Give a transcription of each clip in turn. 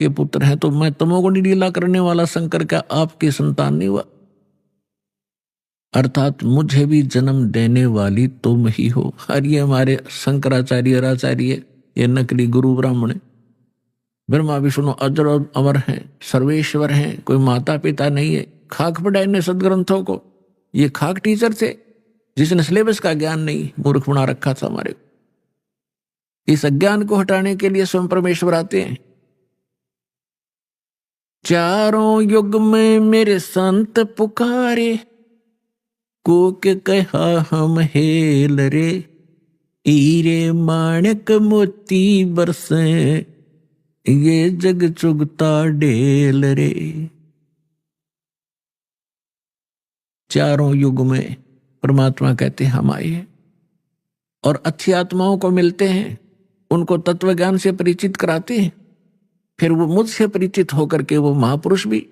के पुत्र हैं, तो मैं तमोगुणी लीला करने वाला शंकर क्या आपकी संतान नहीं हुआ? अर्थात मुझे भी जन्म देने वाली तुम ही हो। और ये हमारे शंकराचार्य आचार्य, ये नकली गुरु ब्राह्मण है। ब्रह्मा विष्णु अजर और अमर हैं, सर्वेश्वर हैं, कोई माता पिता नहीं है। खाक पढ़ाए ने सदग्रंथों को। ये खाक टीचर थे जिसने सिलेबस का ज्ञान नहीं, मूर्ख बना रखा था हमारे को। इस अज्ञान को हटाने के लिए स्वयं परमेश्वर आते हैं। चारों युग में मेरे संत पुकारे, कोक कहा हम हेल रे, हीरे माणक मोती बरसे, ये जग चुगता ढेल रे। चारों युग में परमात्मा कहते हम आए हैं और अच्छी आत्माओं को मिलते हैं, उनको तत्व ज्ञान से परिचित कराते हैं। फिर वो मुझसे परिचित होकर के वो महापुरुष भी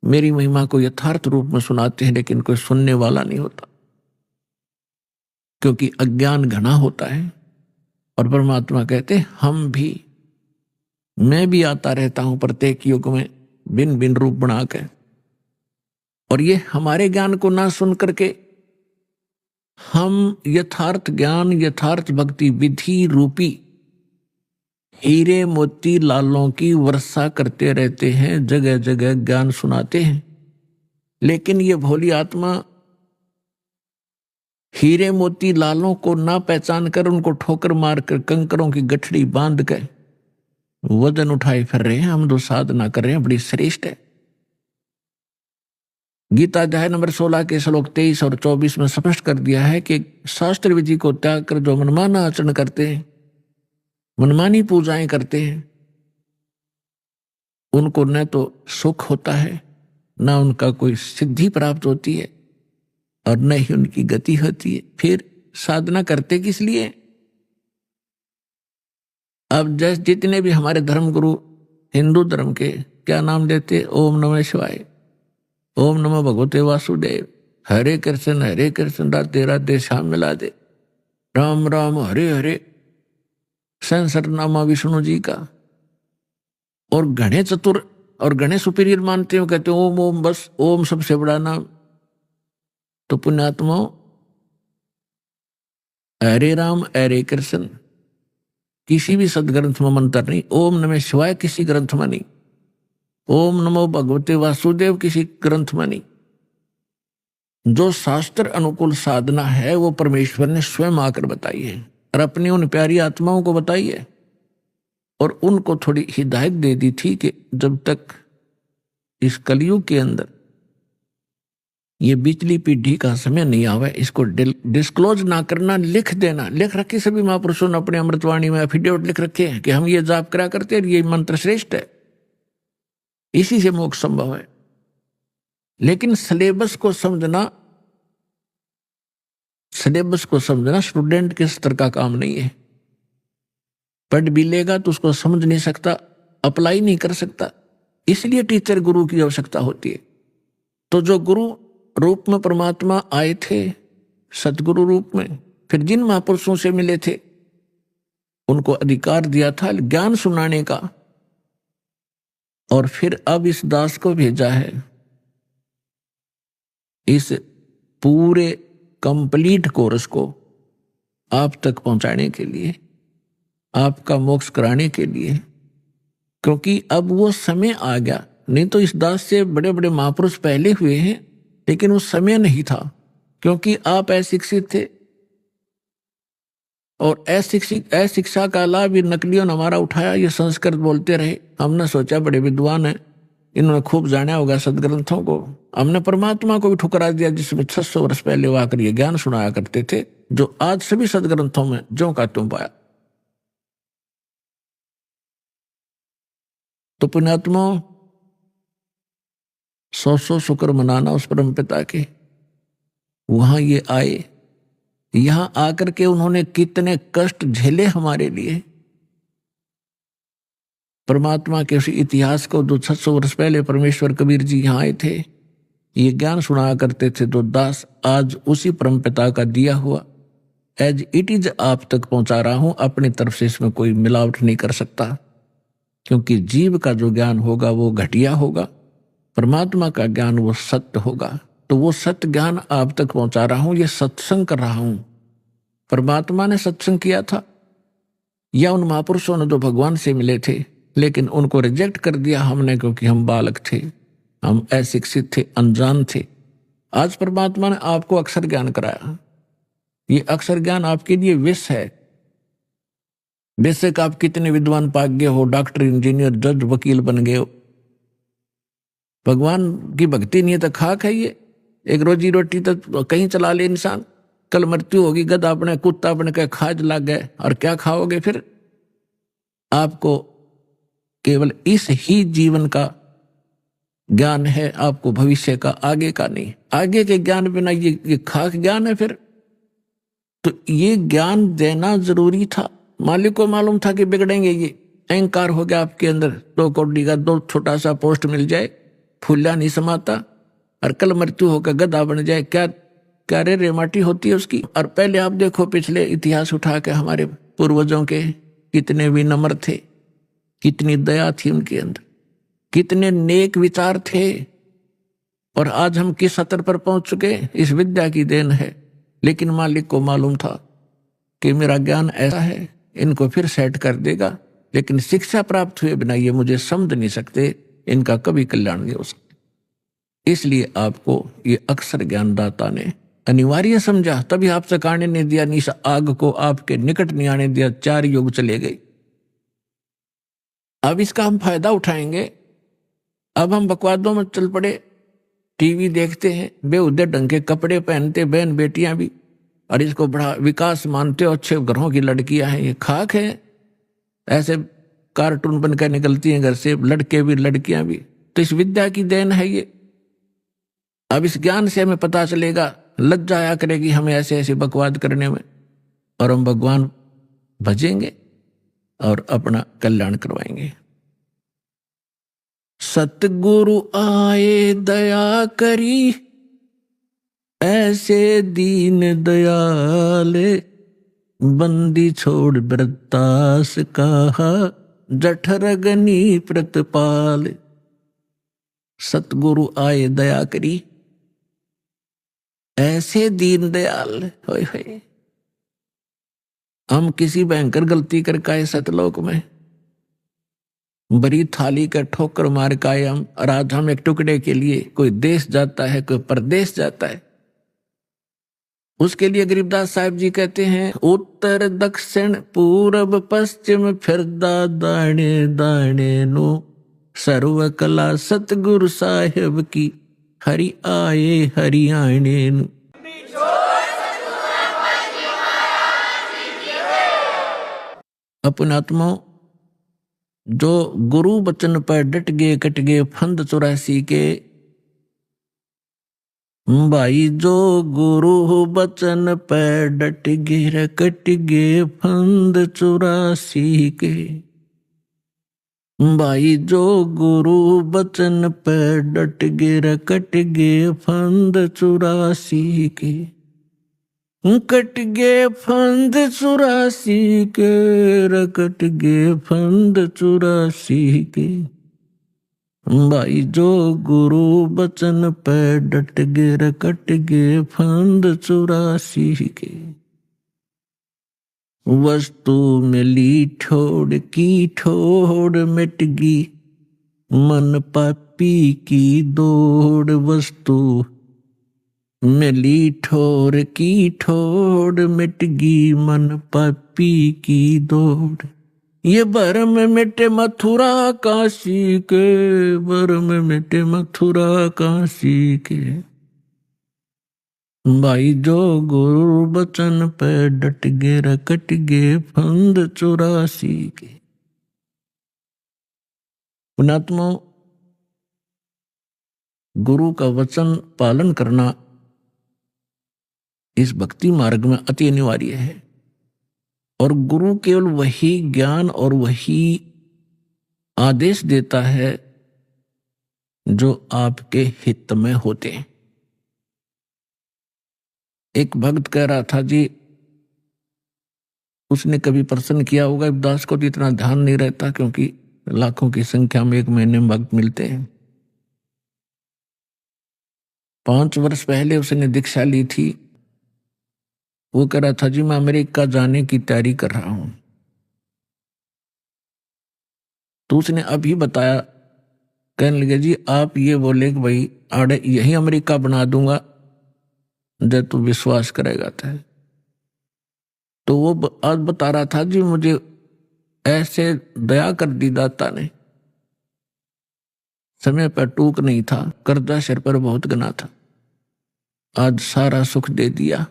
मेरी महिमा को यथार्थ रूप में सुनाते हैं, लेकिन कोई सुनने वाला नहीं होता, क्योंकि अज्ञान घना होता है। और परमात्मा कहते हैं हम भी, मैं भी आता रहता हूं प्रत्येक युग में भिन्न भिन्न रूप बनाकर, और ये हमारे ज्ञान को ना सुन करके हम यथार्थ ज्ञान, यथार्थ भक्ति विधि रूपी हीरे मोती लालों की वर्षा करते रहते हैं, जगह जगह ज्ञान सुनाते हैं। लेकिन ये भोली आत्मा हीरे मोती लालों को ना पहचान कर उनको ठोकर मारकर कंकरों की गठड़ी बांध कर वजन उठाए फिर रहे हैं। हम जो साधना कर रहे हैं बड़ी श्रेष्ठ है। गीता अध्याय नंबर 16 के श्लोक 23 और 24 में स्पष्ट कर दिया है कि शास्त्र विधि को त्याग कर जो मनमाना आचरण करते हैं, मनमानी पूजाएं करते हैं, उनको न तो सुख होता है, न उनका कोई सिद्धि प्राप्त होती है, और न ही उनकी गति होती है। फिर साधना करते किस लिए? अब जैसे जितने भी हमारे धर्म गुरु हिंदू धर्म के क्या नाम लेते, ओम नमः शिवाय, ओम नमः भगवते वासुदेव, हरे कृष्ण राधे राधे श्याम मिला दे, राम राम हरे हरे, सहस्रनामा विष्णु जी का, और घने चतुर और घने सुपीरियर मानते हो, कहते हो ओम ओम, बस ओम सबसे बड़ा नाम। तो पुण्यात्माओं, हरे राम हरे कृष्ण किसी भी सदग्रंथ में मंत्र नहीं, ओम नमः शिवाय किसी ग्रंथ में नहीं, ओम नमो भगवते वासुदेव किसी ग्रंथ में नहीं। जो शास्त्र अनुकूल साधना है वो परमेश्वर ने स्वयं आकर बताई है और अपनी उन प्यारी आत्माओं को बताई है, और उनको थोड़ी हिदायत दे दी थी कि जब तक इस कलयुग के अंदर ये बिचली पीढ़ी का समय नहीं आवे, इसको डिस्क्लोज ना करना, लिख देना। लिख रखी सभी महापुरुषों ने अपने अमृतवाणी में एफिडेविट लिख रखे हैं कि हम ये जाप करा करते हैं, ये मंत्र श्रेष्ठ है, इसी से मोक्ष संभव है। लेकिन सिलेबस को समझना स्टूडेंट के स्तर का काम नहीं है। पढ़ भी लेगा तो उसको समझ नहीं सकता, अप्लाई नहीं कर सकता। इसलिए टीचर गुरु की आवश्यकता होती है। तो जो गुरु रूप में परमात्मा आए थे, सतगुरु रूप में, फिर जिन महापुरुषों से मिले थे उनको अधिकार दिया था ज्ञान सुनाने का, और फिर अब इस दास को भेजा है इस पूरे कंप्लीट कोर्स को आप तक पहुंचाने के लिए, आपका मोक्ष कराने के लिए, क्योंकि अब वो समय आ गया। नहीं तो इस दास से बड़े बड़े महापुरुष पहले हुए हैं, लेकिन उस समय नहीं था, क्योंकि आप अशिक्षित थे, और अशिक्षा का लाभ नकलियों ने हमारा उठाया। ये संस्कृत बोलते रहे, हमने सोचा बड़े विद्वान हैं, इन्होंने खूब जाना होगा सदग्रंथों को। हमने परमात्मा को भी ठुकरा दिया जिसमें 600 वर्ष पहले वो आकर ये ज्ञान सुनाया करते थे, जो आज सभी सदग्रंथों में ज्यों का त्यों पाया। तो पुण्यात्मा, 100 शुक्र मनाना उस परम पिता के। वहां ये आए, यहां आकर के उन्होंने कितने कष्ट झेले हमारे लिए। परमात्मा के उस इतिहास को जो 600 वर्ष पहले परमेश्वर कबीर जी यहाँ आए थे, ये ज्ञान सुनाया करते थे, तो दास आज उसी परम पिता का दिया हुआ एज इट इज आप तक पहुंचा रहा हूं। अपनी तरफ से इसमें कोई मिलावट नहीं कर सकता। क्योंकि जीव का जो ज्ञान होगा वो घटिया होगा, परमात्मा का ज्ञान वो सत्य होगा। तो वो सत्य ज्ञान आप तक पहुंचा रहा हूं, ये सत्संग कर रहा हूं। परमात्मा ने सत्संग किया था या उन महापुरुषों ने जो भगवान से मिले थे, लेकिन उनको रिजेक्ट कर दिया हमने, क्योंकि हम बालक थे, हम अशिक्षित थे, अनजान थे। आज परमात्मा ने आपको अक्षर ज्ञान कराया। ये अक्षर ज्ञान आपके लिए विष है। बेशक आप कितने विद्वान पाग्य हो, डॉक्टर, इंजीनियर, जज, वकील बन गए हो, भगवान की भक्ति नहीं है तो खाक है ये। एक रोजी रोटी तो कहीं चला ले इंसान, कल मृत्यु होगी, गधा अपने कुत्ता अपने का खाज लग गए, और क्या खाओगे फिर? आपको केवल इस ही जीवन का ज्ञान है, आपको भविष्य का, आगे का नहीं। आगे के ज्ञान बिना ये खाक ज्ञान है फिर। तो ये ज्ञान देना जरूरी था। मालिक को मालूम था कि बिगड़ेंगे ये। अहंकार हो गया आपके अंदर, 2 कौड़ी का 2 छोटा सा पोस्ट मिल जाए, फूला नहीं समाता, और कल मृत्यु होकर गधा बन जाए, क्या क्या रे माटी होती है उसकी। और पहले आप देखो पिछले इतिहास उठा के, हमारे पूर्वजों के कितने विनम्र थे, कितनी दया थी उनके अंदर, कितने नेक विचार थे। और आज हम किस स्तर पर पहुंच चुके, इस विद्या की देन है। लेकिन मालिक को मालूम था कि मेरा ज्ञान ऐसा है, इनको फिर सेट कर देगा, लेकिन शिक्षा प्राप्त हुए बिना ये मुझे समझ नहीं सकते, इनका कभी कल्याण नहीं हो सकता। इसलिए आपको ये अक्षर ज्ञानदाता ने अनिवार्य समझा, तभी आपसे काटने नहीं दिया, निस आग को आपके निकट नहीं आने दिया, 4 युग चले गए। अब इसका हम फायदा उठाएंगे। अब हम बकवादों में चल पड़े, टीवी देखते हैं, बेहुदे ढंग के कपड़े पहनते बहन बेटियां भी, और इसको बड़ा विकास मानते हो, अच्छे घरों की लड़कियां हैं, ये खाक है। ऐसे कार्टून बनकर निकलती हैं घर से, लड़के भी लड़कियां भी। तो इस विद्या की देन है ये। अब इस ज्ञान से हमें पता चलेगा, लज्जा आया करेगी हमें ऐसे ऐसे बकवाद करने में, और हम भगवान भजेंगे और अपना कल्याण करवाएंगे। सतगुरु आए दया करी, ऐसे दीन दयाले, बंदी छोड़ व्रतास कहा, जठरगनी प्रतिपाल। सतगुरु आए दया करी, ऐसे दीन दयाल। होय होय, हम किसी भयंकर गलती करके आए सतलोक में, बड़ी थाली का ठोकर मार का आए हम, और आज हम एक टुकड़े के लिए कोई देश जाता है, कोई परदेश जाता है। उसके लिए गरीबदास साहिब जी कहते हैं, उत्तर दक्षिण पूरब पश्चिम फिरदा दाणे दाणे नो, सर्व कला सतगुरु साहिब की, हरि आए हरियाणे नु। अपने आत्मा जो गुरु बचन पर डट गए, कट गए फंद 84 के, भाई जो गुरु बचन पर डट गए, कट गए फंद 84 के। भाई जो गुरु बचन पर डट गए, कट गए फंद 84 के, कट गए फंद 84 के, कट गए फंद 84 के। भाई जो गुरु बचन पे डट गए, कट गए फंद 84 के। वस्तु मिली ठोड़ की ठोड़ मिट गई, मन पापी की दौड़। वस्तु मिली ठोर की ठोड़ मिट गई, मन पापी की दौड़। ये भरम मिटे मथुरा काशी के, भरम मिटे मथुरा काशी के। भाई जो गुरु बचन पे डट गए, कट गए फंद 84 के। पुणात्मा, गुरु का वचन पालन करना इस भक्ति मार्ग में अति अनिवार्य है। और गुरु केवल वही ज्ञान और वही आदेश देता है जो आपके हित में होते हैं। एक भक्त कह रहा था जी, उसने कभी प्रश्न किया होगा, दास को तो इतना ध्यान नहीं रहता क्योंकि लाखों की संख्या में एक महीने में भक्त मिलते हैं। 5 वर्ष पहले उसने दीक्षा ली थी। वो कह रहा था जी मैं अमेरिका जाने की तैयारी कर रहा हूं। तो उसने अभी बताया, कहने लगे जी आप ये बोले कि भाई आड़े यही अमेरिका बना दूंगा जब तू विश्वास करेगा तो वो आज बता रहा था जी मुझे ऐसे दया कर दी दाता ने, समय पर टूक नहीं था, कर्जा सिर पर बहुत गना था, आज सारा सुख दे दिया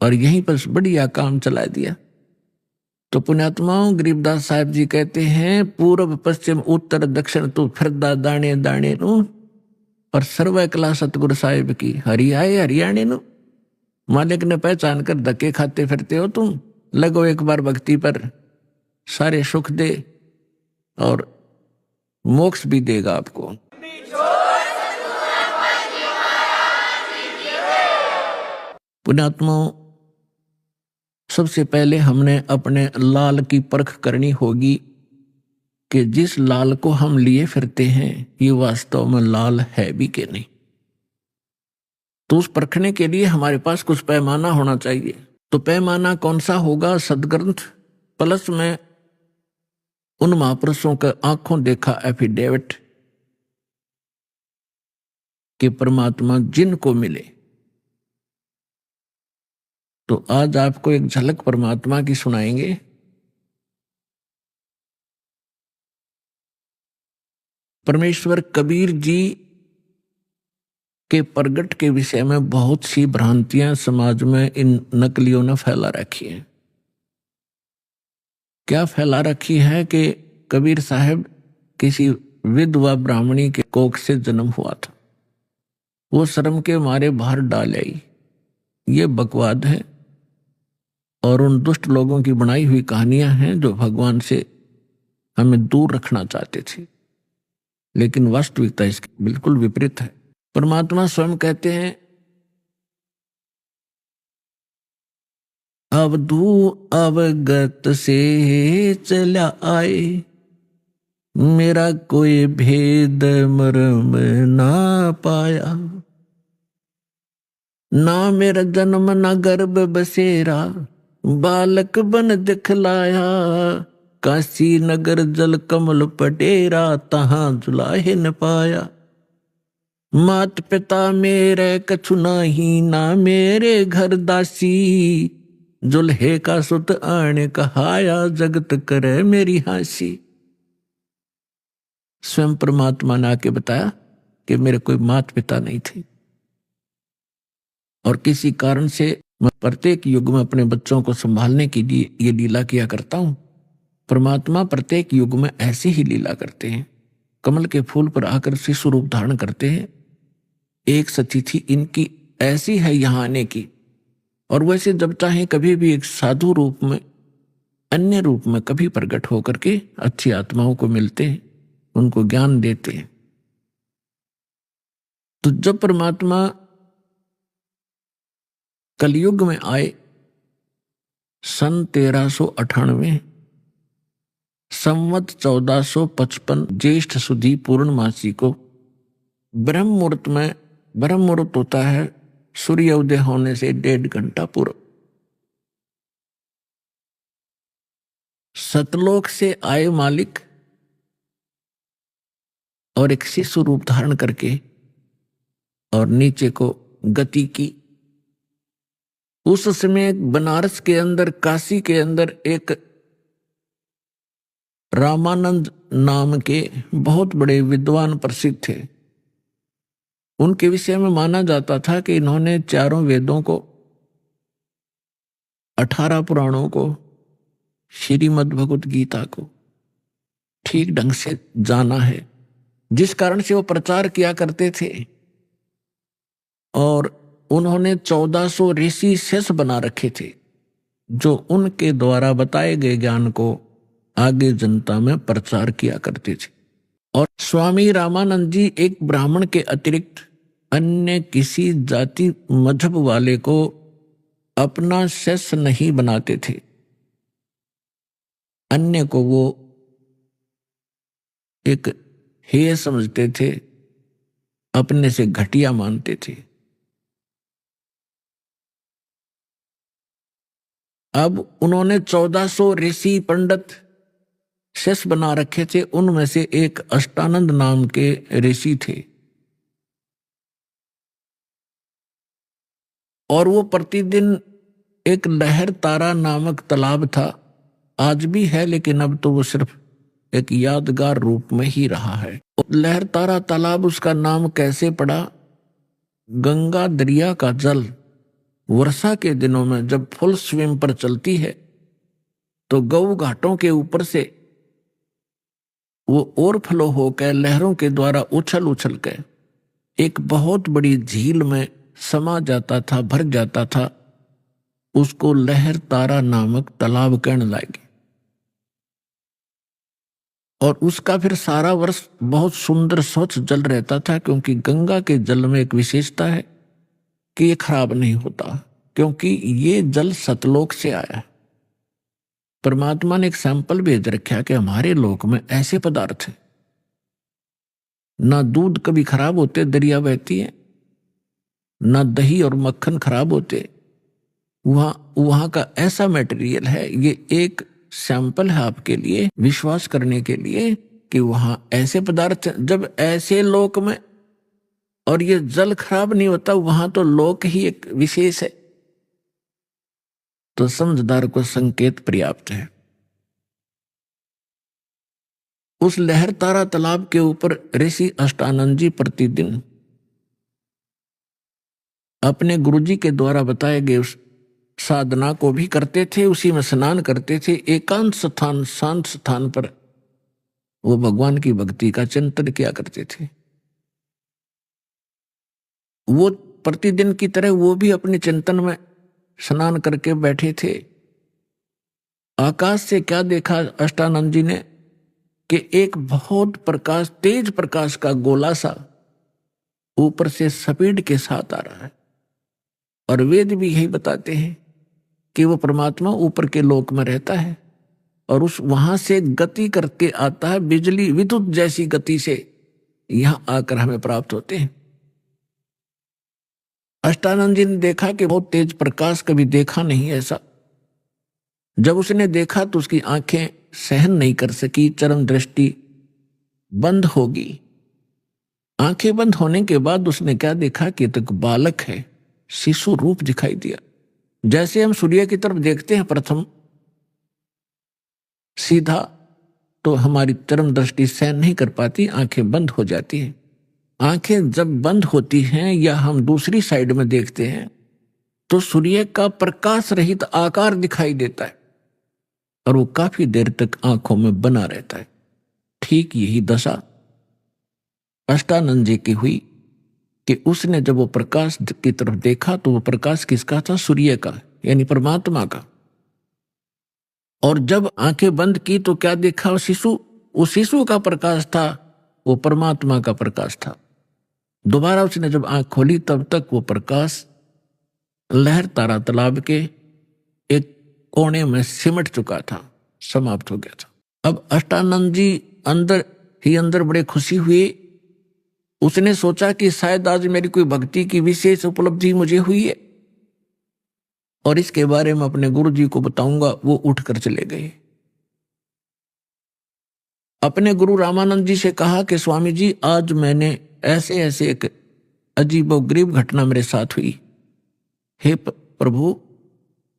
और यहीं पर बढ़िया काम चला दिया। तो पुण्यात्माओं गरीबदास साहब जी कहते हैं पूर्व पश्चिम उत्तर दक्षिण तू फिरदा दाने दाने नु, पर सर्व कला सतगुरु साहिब की हरि आए हरियाणे नु। मालिक ने पहचान कर धक्के खाते फिरते हो तुम, लगो एक बार भक्ति पर, सारे सुख दे और मोक्ष भी देगा आपको। पुण्यात्माओं सबसे पहले हमने अपने लाल की परख करनी होगी कि जिस लाल को हम लिए फिरते हैं ये वास्तव में लाल है भी कि नहीं। तो उस परखने के लिए हमारे पास कुछ पैमाना होना चाहिए। तो पैमाना कौन सा होगा? सदग्रंथ प्लस में उन महापुरुषों का आंखों देखा एफिडेविट कि परमात्मा जिनको मिले। तो आज आपको एक झलक परमात्मा की सुनाएंगे। परमेश्वर कबीर जी के प्रगट के विषय में बहुत सी भ्रांतियां समाज में इन नकलियों ने फैला रखी है। क्या फैला रखी है कि कबीर साहब किसी विधवा ब्राह्मणी के कोख से जन्म हुआ था, वो शर्म के मारे बाहर डाल आई। ये बकवाद है और उन दुष्ट लोगों की बनाई हुई कहानियां हैं जो भगवान से हमें दूर रखना चाहते थे, लेकिन वास्तविकता इसकी बिल्कुल विपरीत है। परमात्मा स्वयं कहते हैं अवधू अवगत से चला आए, मेरा कोई भेद मर्म ना पाया, ना मेरा जन्म ना गर्भ बसेरा, बालक बन दिखलाया, काशी नगर जल कमल पटेरा, तहां जुलाहे न पाया, मात पिता मेरे कछु नाही, ना मेरे घर दासी, जुल्हे का सुत आने कहाया, जगत करे मेरी हासी। स्वयं परमात्मा ने आके बताया कि मेरे कोई मात पिता नहीं थे और किसी कारण से मैं प्रत्येक युग में अपने बच्चों को संभालने के लिए ये लीला किया करता हूं। परमात्मा प्रत्येक युग में ऐसी ही लीला करते हैं, कमल के फूल पर आकर शिशु रूप धारण करते हैं। एक सतिथि इनकी ऐसी है यहां आने की, और वैसे जब चाहे कभी भी एक साधु रूप में अन्य रूप में कभी प्रकट होकर के अच्छी आत्माओं को मिलते हैं, उनको ज्ञान देते हैं। तो जब परमात्मा कलयुग में आए सन 1398 संवत 1455 ज्येष्ठ सुदी पूर्णमासी को ब्रह्म मुहूर्त में, ब्रह्म मुहूर्त होता है सूर्य उदय होने से 1.5 घंटा पूर्व, सतलोक से आए मालिक और एक शिशु रूप धारण करके और नीचे को गति की। उस समय बनारस के अंदर, काशी के अंदर एक रामानंद नाम के बहुत बड़े विद्वान प्रसिद्ध थे। उनके विषय में माना जाता था कि इन्होंने चारों वेदों को, 18 पुराणों को, श्रीमद् भगवत गीता को ठीक ढंग से जाना है, जिस कारण से वो प्रचार किया करते थे। और उन्होंने 1400 ऋषि शेष बना रखे थे जो उनके द्वारा बताए गए ज्ञान को आगे जनता में प्रचार किया करते थे। और स्वामी रामानंद जी एक ब्राह्मण के अतिरिक्त अन्य किसी जाति मजहब वाले को अपना शिष्य नहीं बनाते थे। अन्य को वो एक हेय समझते थे, अपने से घटिया मानते थे। अब उन्होंने 1400 ऋषि पंडित शिष्य बना रखे थे। उनमें से एक अष्टानंद नाम के ऋषि थे, और वो प्रतिदिन एक लहर तारा नामक तालाब था, आज भी है, लेकिन अब तो वो सिर्फ एक यादगार रूप में ही रहा है। लहर तारा तालाब उसका नाम कैसे पड़ा? गंगा दरिया का जल वर्षा के दिनों में जब फुल स्विम पर चलती है तो गऊ घाटों के ऊपर से वो ओवरफ्लो होकर लहरों के द्वारा उछल उछल कर एक बहुत बड़ी झील में समा जाता था, भर जाता था। उसको लहर तारा नामक तालाब कहने लगे, और उसका फिर सारा वर्ष बहुत सुंदर स्वच्छ जल रहता था, क्योंकि गंगा के जल में एक विशेषता है कि ये खराब नहीं होता, क्योंकि ये जल सतलोक से आया है। परमात्मा ने एक सैंपल भेज रखा कि हमारे लोक में ऐसे पदार्थ हैं, ना दूध कभी खराब होते, दरिया बहती है, ना दही और मक्खन खराब होते, वहां का ऐसा मटेरियल है। ये एक सैंपल है आपके लिए, विश्वास करने के लिए कि वहां ऐसे पदार्थ, जब ऐसे लोक में और ये जल खराब नहीं होता, वहां तो लोक ही एक विशेष है। तो समझदार को संकेत पर्याप्त है। उस लहर तारा तालाब के ऊपर ऋषि अष्टानंद जी प्रतिदिन अपने गुरुजी के द्वारा बताए गए उस साधना को भी करते थे, उसी में स्नान करते थे। एकांत स्थान, शांत स्थान पर वो भगवान की भक्ति का चिंतन किया करते थे। वो प्रतिदिन की तरह वो भी अपने चिंतन में स्नान करके बैठे थे। आकाश से क्या देखा अष्टानंद जी ने कि एक बहुत प्रकाश, तेज प्रकाश का गोला सा ऊपर से स्पीड के साथ आ रहा है। और वेद भी यही बताते हैं कि वो परमात्मा ऊपर के लोक में रहता है और उस वहां से गति करके आता है, बिजली विद्युत जैसी गति से यहां आकर हमें प्राप्त होते हैं। अष्टानंद जी ने देखा कि बहुत तेज प्रकाश, कभी देखा नहीं ऐसा। जब उसने देखा तो उसकी आंखें सहन नहीं कर सकी, चरम दृष्टि बंद होगी। आंखें बंद होने के बाद उसने क्या देखा कि एक बालक है, शिशु रूप दिखाई दिया। जैसे हम सूर्य की तरफ देखते हैं प्रथम सीधा, तो हमारी चरम दृष्टि सहन नहीं कर पाती, आंखें बंद हो जाती हैं। आंखें जब बंद होती हैं या हम दूसरी साइड में देखते हैं तो सूर्य का प्रकाश रहित आकार दिखाई देता है और वो काफी देर तक आंखों में बना रहता है। ठीक यही दशा अष्टानंद जी की हुई कि उसने जब वो प्रकाश की तरफ देखा तो वो प्रकाश किसका था? सूर्य का, यानी परमात्मा का। और जब आंखें बंद की तो क्या देखा? शिशु, उस शिशु का प्रकाश था, वो परमात्मा का प्रकाश था। दोबारा उसने जब आंख खोली तब तक वो प्रकाश लहर तारा तालाब के एक कोने में सिमट चुका था, समाप्त हो गया था। अब अष्टानंद जी अंदर ही अंदर बड़े खुशी हुए। उसने सोचा कि शायद आज मेरी कोई भक्ति की विशेष उपलब्धि मुझे हुई है और इसके बारे में अपने गुरु जी को बताऊंगा। वो उठकर चले गए। अपने गुरु रामानंद जी से कहा कि स्वामी जी, आज मैंने ऐसे ऐसे एक अजीबोगरीब घटना मेरे साथ हुई। हे प्रभु,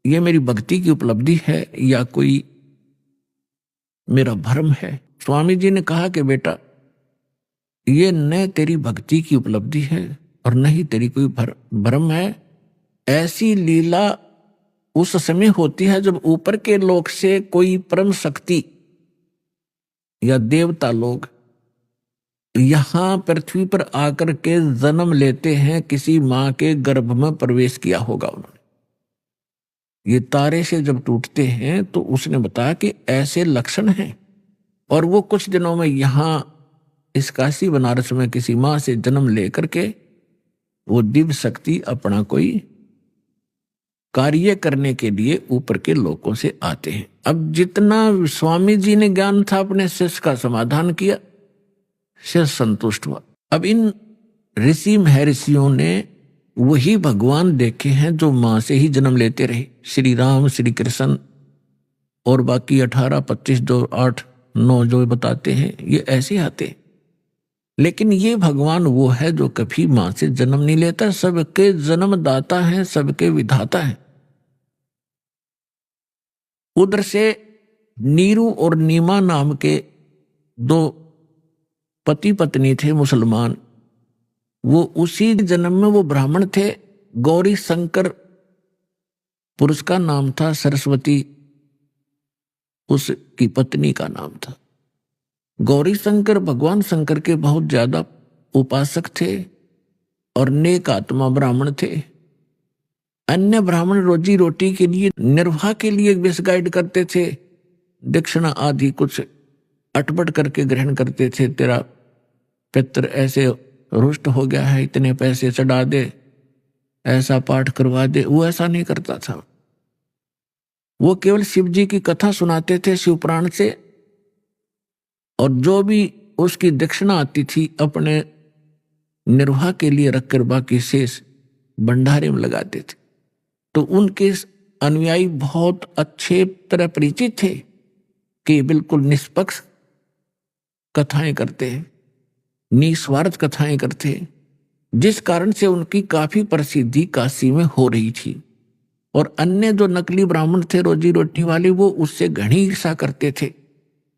ये मेरी भक्ति की उपलब्धि है या कोई मेरा भ्रम है? स्वामी जी ने कहा कि बेटा, ये न तेरी भक्ति की उपलब्धि है और न ही तेरी कोई भ्रम है। ऐसी लीला उस समय होती है जब ऊपर के लोक से कोई परम शक्ति या देवता लोग यहां पृथ्वी पर आकर के जन्म लेते हैं। किसी मां के गर्भ में प्रवेश किया होगा उन्होंने। ये तारे से जब टूटते हैं तो उसने बताया कि ऐसे लक्षण हैं। और वो कुछ दिनों में यहां इस काशी बनारस में किसी मां से जन्म लेकर के वो दिव्य शक्ति अपना कोई कार्य करने के लिए ऊपर के लोकों से आते हैं। अब जितना स्वामी जी ने ज्ञान था अपने शिष्य का समाधान किया, से संतुष्ट हुआ। अब इन ऋषि महर्षियों ने वही भगवान देखे हैं जो मां से ही जन्म लेते रहे, श्री राम, श्री कृष्ण और बाकी 18, 25, 2, 8, 9 जो बताते हैं ये ऐसे आते। लेकिन ये भगवान वो है जो कभी मां से जन्म नहीं लेता, सबके जन्मदाता है, सबके विधाता है। उधर से नीरू और नीमा नाम के दो पति पत्नी थे मुसलमान, वो उसी जन्म में वो ब्राह्मण थे। गौरी शंकर पुरुष का नाम था, सरस्वती उसकी पत्नी का नाम था। गौरी शंकर भगवान शंकर के बहुत ज्यादा उपासक थे और नेक आत्मा ब्राह्मण थे। अन्य ब्राह्मण रोजी रोटी के लिए, निर्वाह के लिए मिसगाइड करते थे, दक्षिणा आदि कुछ अटपट करके ग्रहण करते थे। तेरा पितर ऐसे रुष्ट हो गया है, इतने पैसे चढ़ा दे, ऐसा पाठ करवा दे। वो ऐसा नहीं करता था, वो केवल शिव जी की कथा सुनाते थे शिव पुराण से, और जो भी उसकी दक्षिणा आती थी अपने निर्वाह के लिए रखकर बाकी शेष भंडारे में लगाते थे। तो उनके अनुयायी बहुत अच्छे तरह परिचित थे कि बिल्कुल निष्पक्ष कथाएं करते हैं, निस्वार्थ कथाएं करते हैं, जिस कारण से उनकी काफी प्रसिद्धि काशी में हो रही थी। और अन्य जो नकली ब्राह्मण थे रोजी रोटी वाले, वो उससे घनी ईर्षा करते थे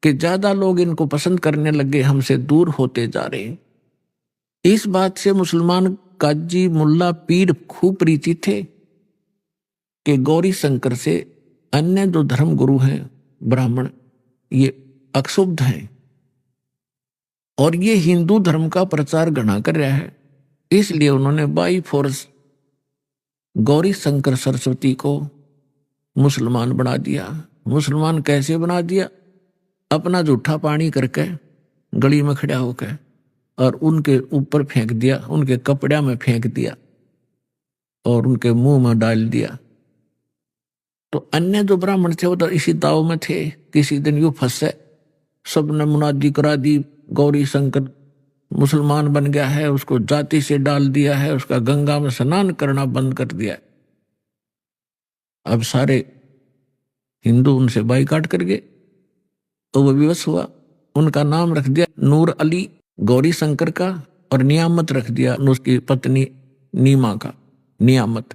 कि ज्यादा लोग इनको पसंद करने लगे, हमसे दूर होते जा रहे हैं। इस बात से मुसलमान काजी, मुल्ला, पीर खूब परिचित थे कि गौरी शंकर से अन्य जो धर्म गुरु हैं ब्राह्मण, ये अक्षुब्ध हैं और ये हिंदू धर्म का प्रचार घना कर रहा है। इसलिए उन्होंने बाई फोर्स गौरी शंकर सरस्वती को मुसलमान बना दिया। मुसलमान कैसे बना दिया? अपना जूठा पानी करके गली में खड़ा होकर और उनके ऊपर फेंक दिया, उनके कपड़े में फेंक दिया और उनके मुंह में डाल दिया। तो अन्य जो ब्राह्मण थे उधर इसी दाव में थे। किसी दिन यूं फंसे, सबने मुनादी करा दी, गौरी शंकर मुसलमान बन गया है, उसको जाति से डाल दिया है, उसका गंगा में स्नान करना बंद कर दिया। अब सारे हिंदू उनसे बाइकाट कर गए, तो वो विवश हुआ। उनका नाम रख दिया नूर अली गौरी शंकर का, और नियामत रख दिया उसकी पत्नी नीमा का, नियामत।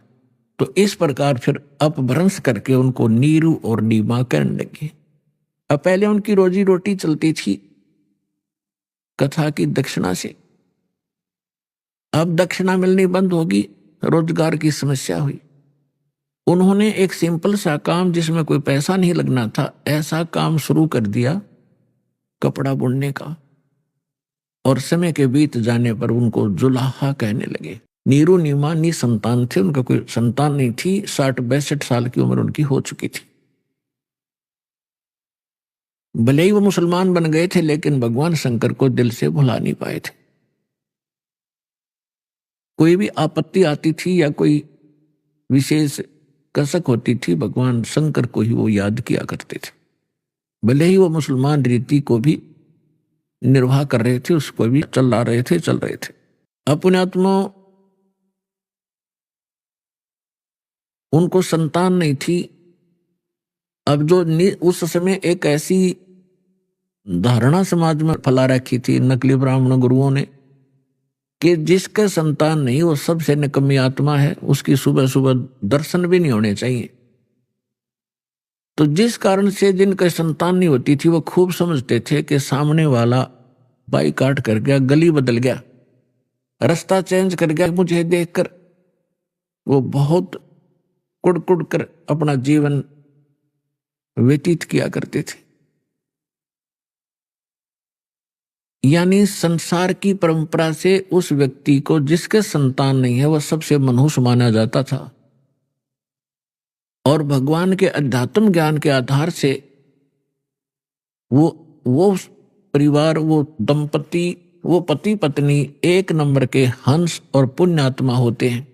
तो इस प्रकार फिर अपभ्रंश करके उनको नीरू और नीमा कहने लगे। अब पहले उनकी रोजी रोटी चलती थी कथा की दक्षिणा से, अब दक्षिणा मिलनी बंद होगी, रोजगार की समस्या हुई। उन्होंने एक सिंपल सा काम जिसमें कोई पैसा नहीं लगना था, ऐसा काम शुरू कर दिया कपड़ा बुनने का, और समय के बीत जाने पर उनको जुलाहा कहने लगे। नीरू नीमा निसंतान थे, उनका कोई संतान नहीं थी, 60-62 साल की उम्र उनकी हो चुकी थी। भले ही वो मुसलमान बन गए थे, लेकिन भगवान शंकर को दिल से भुला नहीं पाए थे। कोई भी आपत्ति आती थी या कोई विशेष कसक होती थी, भगवान शंकर को ही वो याद किया करते थे। भले ही वो मुसलमान रीति को भी निर्वाह कर रहे थे, उसको भी चल रहे थे। अपने आत्मा उनको संतान नहीं थी। अब जो उस समय एक ऐसी धारणा समाज में फैला रखी थी नकली ब्राह्मण गुरुओं ने कि जिसके संतान नहीं वो सबसे निकम्मी आत्मा है, उसकी सुबह सुबह दर्शन भी नहीं होने चाहिए। तो जिस कारण से जिनका संतान नहीं होती थी वो खूब समझते थे कि सामने वाला बाइकाट कर गया, गली बदल गया, रास्ता चेंज कर गया। मुझे देखकर वो बहुत कुड़ कर अपना जीवन व्यतीत किया करते थे। यानी संसार की परंपरा से उस व्यक्ति को जिसके संतान नहीं है वह सबसे मनहूस माना जाता था, और भगवान के अध्यात्म ज्ञान के आधार से वो परिवार, वो दंपति, वो पति पत्नी एक नंबर के हंस और पुण्यात्मा होते हैं।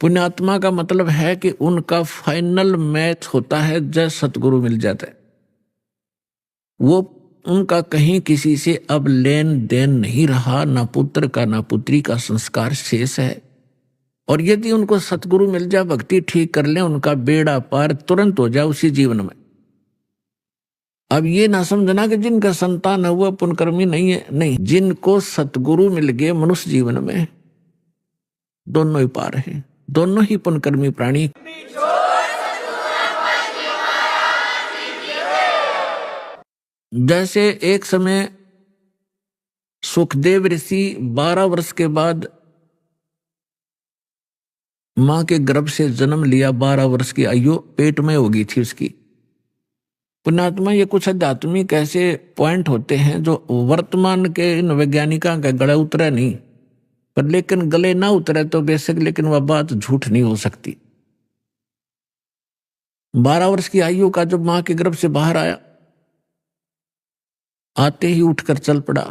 पुण्यात्मा का मतलब है कि उनका फाइनल मैच होता है जब सतगुरु मिल जाता है। वो उनका कहीं किसी से अब लेन देन नहीं रहा, ना पुत्र का ना पुत्री का संस्कार शेष है। और यदि उनको सतगुरु मिल जाए, भक्ति ठीक कर ले, उनका बेड़ा पार तुरंत हो जाए उसी जीवन में। अब ये ना समझना कि जिनका संतान है वो पुण्यकर्मी नहीं है, नहीं, जिनको सतगुरु मिल गए मनुष्य जीवन में, दोनों ही पार हैं, दोनों ही पुण्यकर्मी प्राणी। जैसे एक समय सुखदेव ऋषि 12 वर्ष के बाद मां के गर्भ से जन्म लिया, 12 वर्ष की आयु पेट में हो गई थी उसकी। पुण्यात्मा, ये कुछ आध्यात्मिक ऐसे पॉइंट होते हैं जो वर्तमान के इन वैज्ञानिकों का गले उतरे नहीं, पर लेकिन गले ना उतरे तो बेशक, लेकिन वह बात झूठ नहीं हो सकती। 12 वर्ष की आयु का जब मां के गर्भ से बाहर आया, आते ही उठकर चल पड़ा।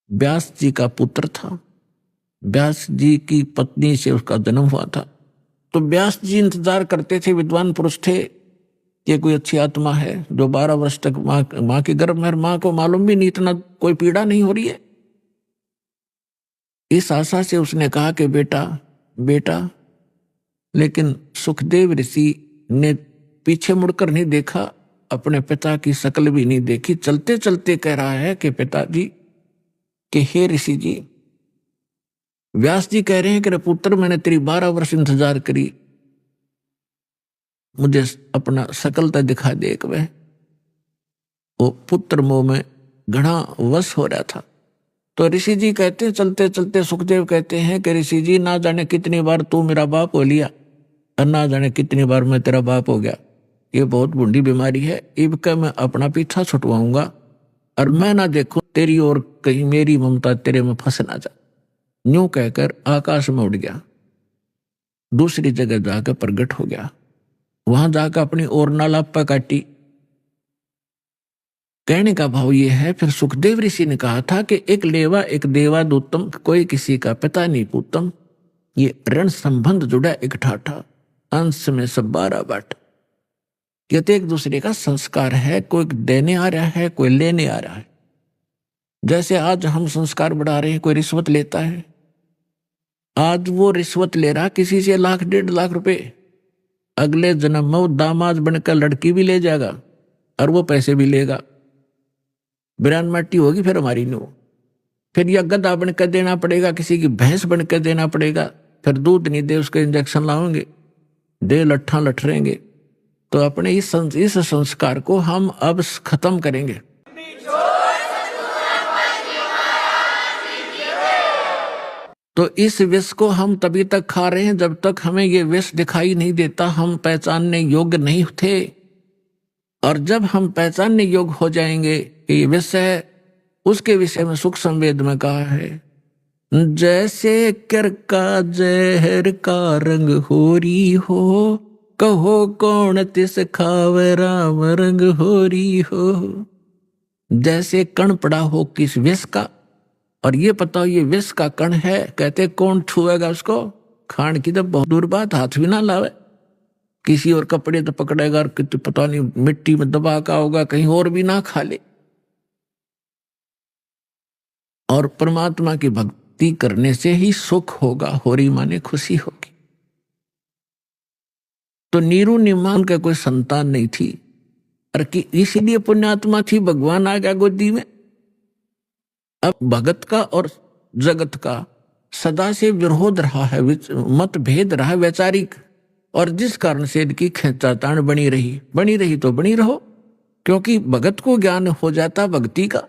व्यास जी का पुत्र था, व्यास जी की पत्नी से उसका जन्म हुआ था। तो व्यास जी इंतजार करते थे, विद्वान पुरुष थे, ये कोई अच्छी आत्मा है जो 12 वर्ष तक मां के गर्भ में, मां को मालूम भी नहीं, इतना कोई पीड़ा नहीं हो रही है। इस आशा से उसने कहा कि बेटा बेटा, लेकिन सुखदेव ऋषि ने पीछे मुड़कर नहीं देखा, अपने पिता की शक्ल भी नहीं देखी, चलते चलते कह रहा है कि पिताजी, कि हे ऋषि जी, व्यास जी कह रहे हैं कि रे पुत्र, मैंने तेरी 12 वर्ष इंतजार करी, मुझे अपना शकल दिखा दे एक वे। वो पुत्र मोह में घना वश हो रहा था। तो ऋषि जी कहते, चलते चलते सुखदेव कहते हैं कि ऋषि जी, ना जाने कितनी बार तू मेरा बाप हो लिया और ना जाने कितनी बार मैं तेरा बाप हो गया। ये बहुत बूढ़ी बीमारी है, इब का मैं अपना पीछा छुटवाऊंगा और मैं ना देखूं तेरी और कहीं मेरी ममता तेरे में फंस ना जा। यूं कहकर आकाश में उड़ गया, दूसरी जगह जाकर प्रकट हो गया। वहां जाकर अपनी और नालापा काटी। कहने का भाव ये है, फिर सुखदेव ऋषि ने कहा था कि एक लेवा एक देवादूतम, कोई किसी का पिता नहीं पूतम, ये ऋण संबंध जुड़ा एक ठाठा, अंश में सब 12 बाट। ये तो एक दूसरे का संस्कार है, कोई देने आ रहा है, कोई लेने आ रहा है। जैसे आज हम संस्कार बढ़ा रहे हैं, कोई रिश्वत लेता है, आज वो रिश्वत ले रहा किसी से 1 लाख 1.5 लाख रुपए, अगले जन्म में वो दामाद बनकर लड़की भी ले जाएगा और वो पैसे भी लेगा। बिरान माटी होगी फिर हमारी नो, फिर यह गधा बनकर देना पड़ेगा, किसी की भैंस बनकर देना पड़ेगा, फिर दूध नहीं दे उसके इंजेक्शन लाओगे, दे लट्ठा लठरेंगे। तो अपने इस संस्कार को हम अब खत्म करेंगे। तो इस विष को हम तभी तक खा रहे हैं जब तक हमें ये विष दिखाई नहीं देता, हम पहचानने योग्य नहीं थे। और जब हम पहचानने योग्य हो जाएंगे कि ये विष है, उसके विषय में सुख संवेद में कहा है, जैसे कर का जहर का रंग होरी हो, कहो कौन तिस खावे राम रंग होरी हो। जैसे कण पड़ा हो किस विष का, और ये पता हो ये विष का कण है, कहते कौन छुएगा उसको, खान की तो बहुत दूर बात, हाथ भी ना लावे, किसी और कपड़े तो पकड़ेगा और कितने पता नहीं मिट्टी में दबा का होगा, कहीं और भी ना खा ले। और परमात्मा की भक्ति करने से ही सुख होगा, होरी माने खुशी होगी। तो नीरू निमान का कोई संतान नहीं थी, और कि इसीलिए पुण्यात्मा थी, भगवान आ गया गोदी में। अब भगत का और जगत का सदा से विरोध रहा है, मतभेद रहा है वैचारिक, और जिस कारण से इनकी खींचातान बनी रही तो बनी रहो, क्योंकि भगत को ज्ञान हो जाता भक्ति का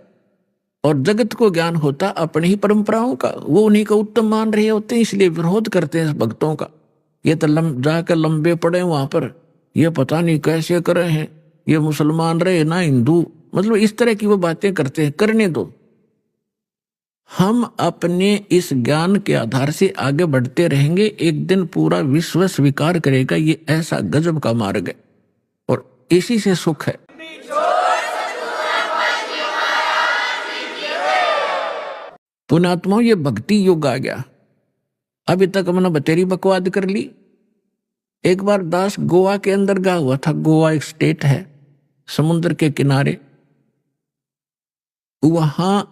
और जगत को ज्ञान होता अपनी ही परंपराओं का, वो उन्हीं को उत्तम मान रहे होते हैं, इसलिए विरोध करते हैं भक्तों का। ये तो जाकर लंबे पड़े वहां पर, ये पता नहीं कैसे कर रहे हैं, ये मुसलमान रहे ना हिंदू, मतलब इस तरह की वो बातें करते हैं, करने दो। हम अपने इस ज्ञान के आधार से आगे बढ़ते रहेंगे, एक दिन पूरा विश्व स्वीकार करेगा ये ऐसा गजब का मार्ग है और इसी से सुख है। पुण्यात्माओं, ये भक्ति युग आ गया। अभी तक हमने बतेरी बकवाद कर ली। एक बार दास गोवा के अंदर गया हुआ था। गोवा एक स्टेट है, समुद्र के किनारे, वहां